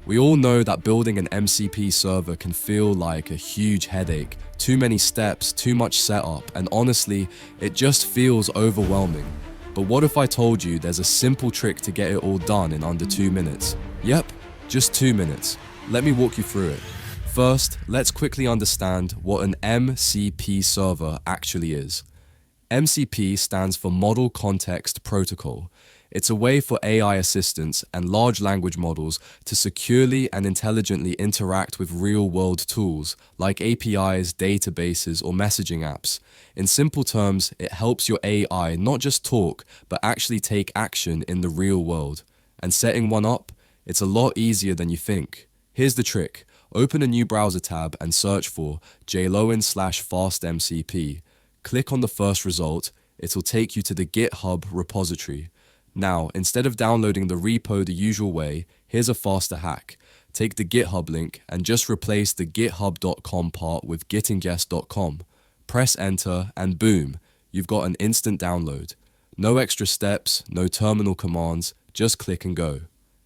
We all know that building an MCP server can feel like a huge headache, too many steps, too much setup, and honestly, it just feels overwhelming. But what if I told you there's a simple trick to get it all done in under 2 minutes? Yep, just 2 minutes. Let me walk you through it. First, let's quickly understand what an MCP server actually is. MCP stands for Model Context Protocol. It's a way for AI assistants and large language models to securely and intelligently interact with real-world tools like APIs, databases, or messaging apps. In simple terms, it helps your AI not just talk, but actually take action in the real world. And setting one up, it's a lot easier than you think. Here's the trick. Open a new browser tab and search for jlowin/fastmcp. Click on the first result, it'll take you to the GitHub repository. Now, instead of downloading the repo the usual way, here's a faster hack. Take the GitHub link and just replace the github.com part with gitingest.com. Press enter and boom, you've got an instant download. No extra steps, no terminal commands, just click and go.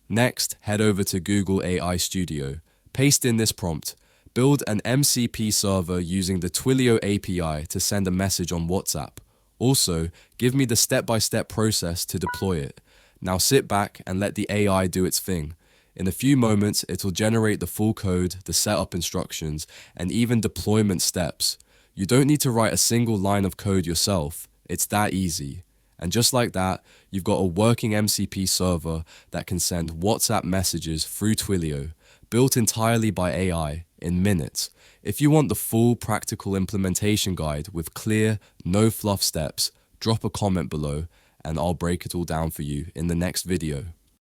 Next, head over to Google AI Studio. Paste in this prompt. Build an MCP server using the Twilio API to send a message on WhatsApp. Also, give me the step-by-step process to deploy it. Now sit back and let the AI do its thing. In a few moments, it'll generate the full code, the setup instructions, and even deployment steps. You don't need to write a single line of code yourself. It's that easy. And just like that, you've got a working MCP server that can send WhatsApp messages through Twilio, built entirely by AI, in minutes. If you want the full practical implementation guide with clear, no fluff steps, drop a comment below and I'll break it all down for you in the next video.